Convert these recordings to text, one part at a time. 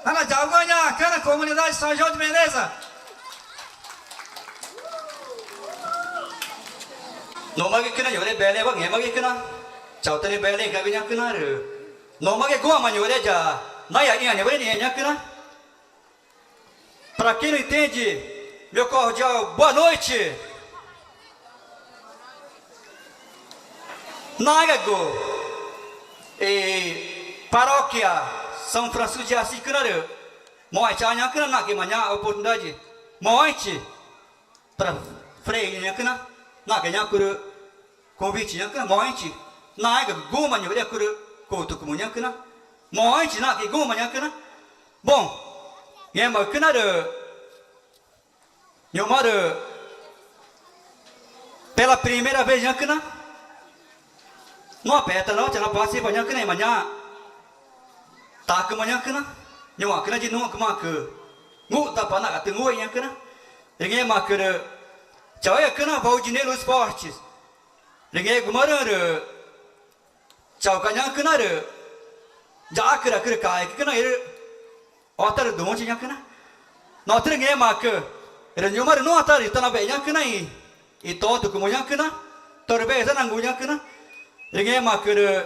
Ana Jalgonha, Cana Comunidade São João de Veneza. Nomage kena yore bele bang emage kena. Chautane bele gabinya kena re. Nomage gua manyore já. Naya ia nyore nya kena. Para quem não entende, meu cordial boa noite. Nagago e paróquia São Francisco de Assis kena re. Moi chanya kena nak ke manya oportunidade. Moite para freio nya kena. Na ganhar cura convite yanka moite na ga goma nyore cura couto como yanka na moite na que goma yanka na bom yema kana de nyomara pela primeira vez yanka na não aperta não já passe para yanka na manhã tá que manhã kana nyoma kana de não como que ngu tá para na que ngu yanka na ninguém mais cura cháu ấy cứ nào vào dinheiro esportes, ninguém como era, cháu cả nhà cứ nào era, já cứ cái nào era, outra do onde nhà cứ nào, nó thấy ninguém mà cứ, era nhiều mà nó outra, então na beira cứ này, e todo como nhà cứ nào, todo bem já não nhà cứ nào, ninguém mà cứ,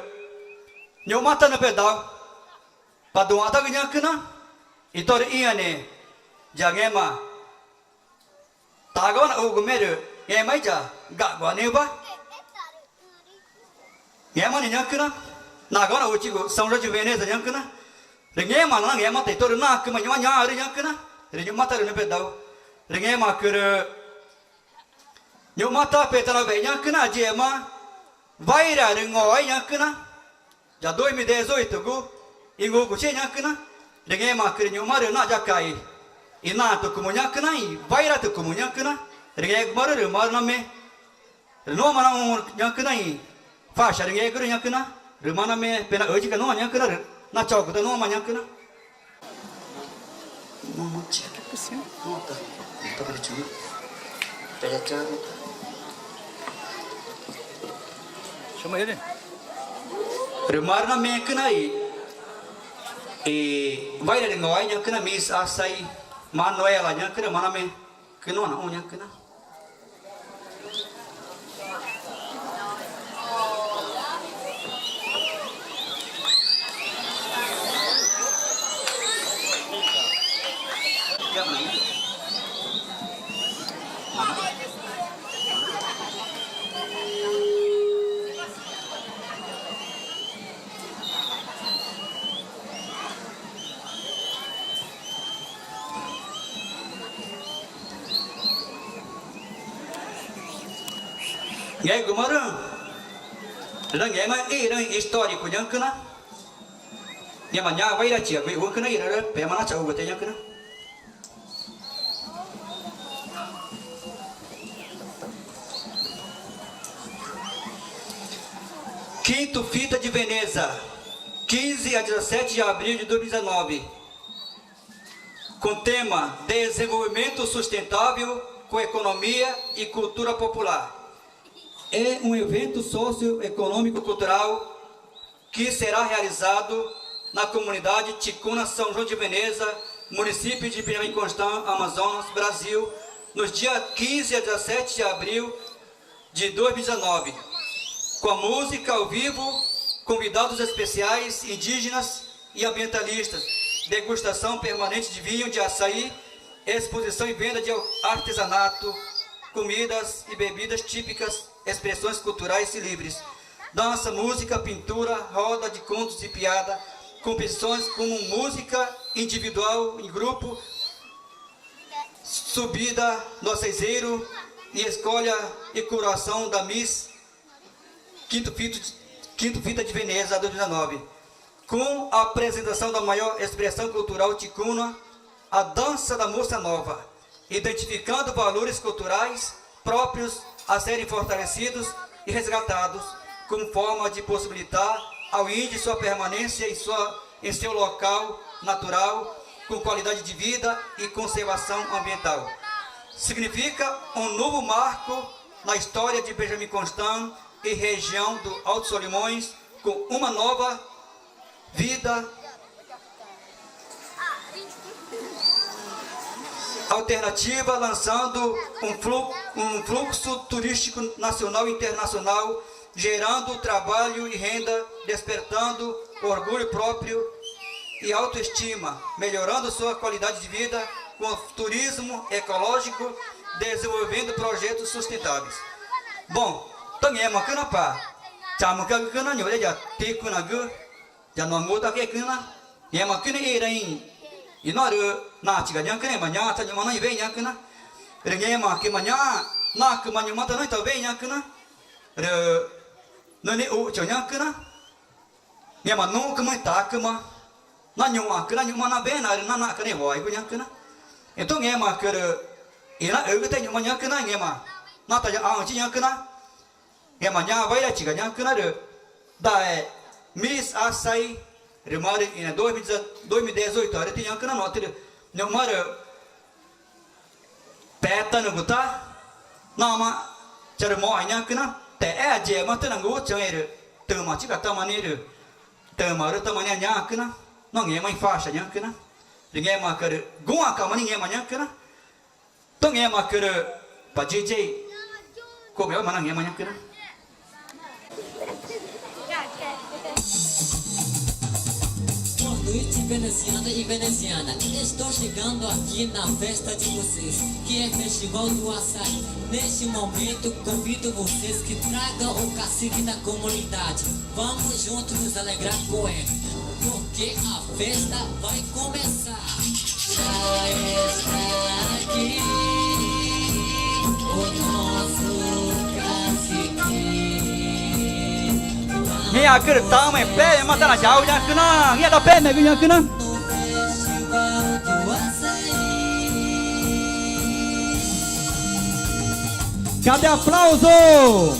nhiều mà ta na pedal, para do outra nhà cứ nào, e todo ia né, já ninguém mà Tagon o gumeru, nghe mấy giờ gạ quả nêu ba, nghe mà nhớ cứ nó, nagon o chỉ có xong rồi chỉ về này rồi nhớ cứ nó, rồi nghe mà nó nghe mà thấy tôi nó cứ mà nhớ rồi nhớ cứ nó, rồi nhớ mà ta rồi nó biết đâu, rồi nghe mà cứ nhớ mà ta biết tao về nhớ cứ nó gì mà, vay ra rồi ngồi nhớ cứ nó, giờ đôi mi để rồi tụi cô, ingo của chị nhớ cứ nó, rồi nghe mà cứ nhớ mà rồi nó ra cái ina tu kumunya kena i vaira tu kumunya kena regek maru re maru name no mana nya kena i fa sha regek ru nya kena re mana me pena oji ka no nya kena na chau ko no ma nya kena no mo che que possível no tá para tu pega cá chama ele re maru name kena i e vaira re ngoi nya kena mis asai Manuela nya kena mana me kena na nya kena nghe của mà đó, là nghe mà ý đó history của nhau cứ na, nhưng mà nhà vay ra chỉ bị uống cái này rồi, bé mà nó chịu với nhau cứ na. Quinto Fita de Veneza, 15 a 17 de abril de 2019, com tema Desenvolvimento Sustentável com Economia e Cultura Popular. É evento socioeconômico cultural que será realizado na comunidade Ticuna São João de Veneza, município de Benjamin Constant, Amazonas, Brasil, nos dias 15 a 17 de abril de 2019, com a música ao vivo, convidados especiais, indígenas e ambientalistas, degustação permanente de vinho de açaí, exposição e venda de artesanato, comidas e bebidas típicas, expressões culturais e livres, dança, música, pintura, roda de contos e piada, competições como música individual, em grupo, subida no acezeiro e escolha e curação da Miss Quinto Fita de Veneza 2019, com a apresentação da maior expressão cultural ticuna, a dança da moça nova, identificando valores culturais próprios a serem fortalecidos e resgatados, como forma de possibilitar ao índio sua permanência em seu local natural, com qualidade de vida e conservação ambiental. Significa um novo marco na história de Benjamin Constant e região do Alto Solimões, com uma nova vida alternativa, lançando um fluxo turístico nacional e internacional, gerando trabalho e renda, despertando orgulho próprio e autoestima, melhorando sua qualidade de vida com turismo ecológico, desenvolvendo projetos sustentáveis. Bom, então é uma cana pá, já uma cana nhổ já tem cana gu, já não muda que cana, é uma cana aí e nós na chica nhang cana manhã tá nhuma não vem nhang cana, é uma que manhã na que manhã mata não tá vem nhang cana, não é o chão nhang cana, é uma não que mãe tá que ma, na nhuma na vem na cana vai com nhang cana, então é uma que e na eu tenho manhã cana é uma na tá já antes nhang cana é manhã vai lá chica nhang cana da é Miss Asai remare em 2018 era tinha que na nota não mara peta no guta nama cara mau hanya kena te aja mata nanggu cengir tema cika tamani tema ru tamani hanya kena nong ye mai faixa hanya kena ninguém mais quer gua kamani ninguém mais hanya kena tong ye mais quer pajej como é mana ninguém mais hanya kena. Noite veneziana e veneziana, estou chegando aqui na festa de vocês, que é Festival do Açaí. Neste momento convido vocês que tragam o cacique da comunidade. Vamos juntos nos alegrar com ele, porque a festa vai começar. Já está aqui o nosso cacique. Nghe cứ được tao mày bé mà tao là cháu nha cứ nó nghe tao bé mày cứ nha cứ nó cadê aplauso.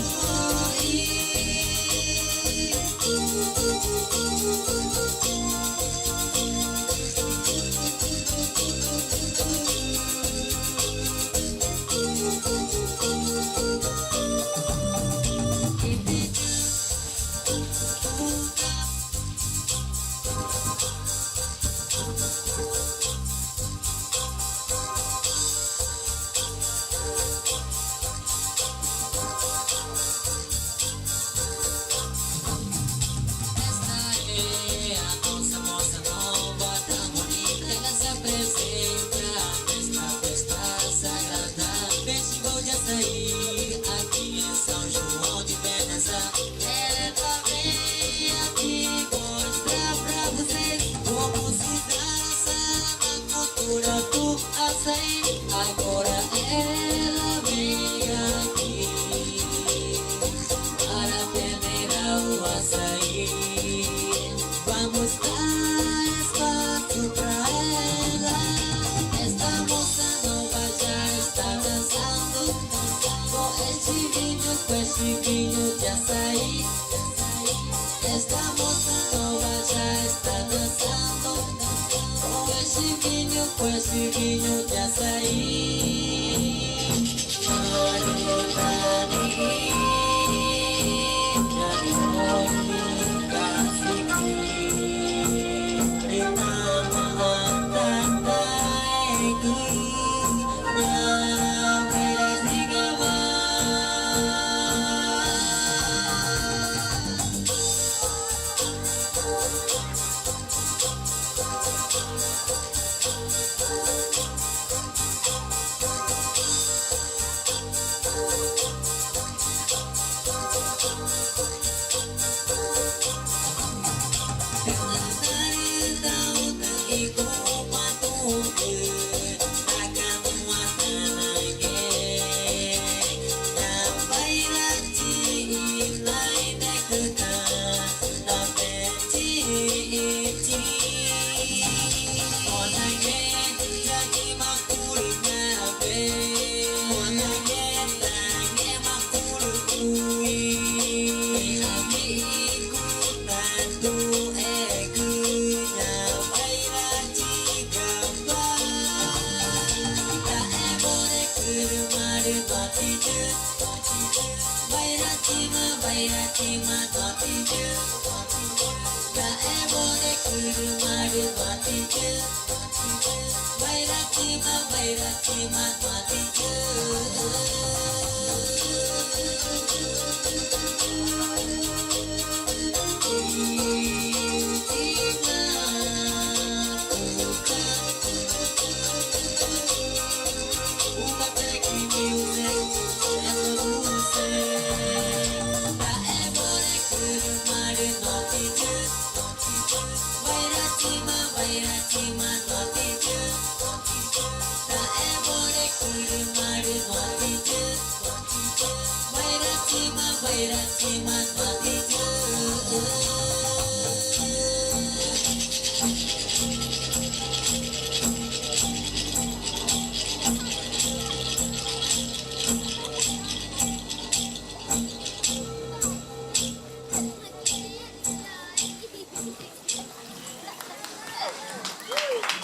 Agora ela vem aqui para peneirar o açaí. Vamos dar espaço pra ela. Esta moça nova já está dançando com este vinho de açaí. Esta moça nova já está dançando com este vinho de açaí.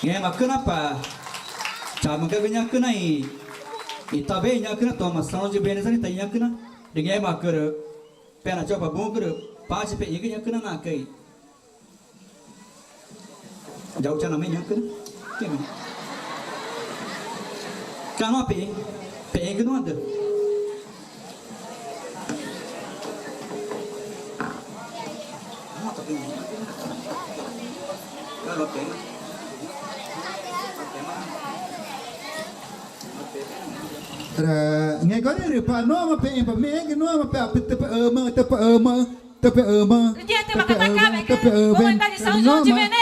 Nghe mà kenapa? Chama que venha que nai. E também nha que na toma são de beleza nem tem que na. Ninguém mais quer. Pena coba bom quer. Paz pe que nha que na kai. Jauh cana me nha que na. Quem? Cano pe que não anda. Ah, tá bem. Cano pe. Nghe có đi pa no ma pe pa me que no ma pe te pa ma No dia tem uma cataca, vamos entrar de São João de Veneza.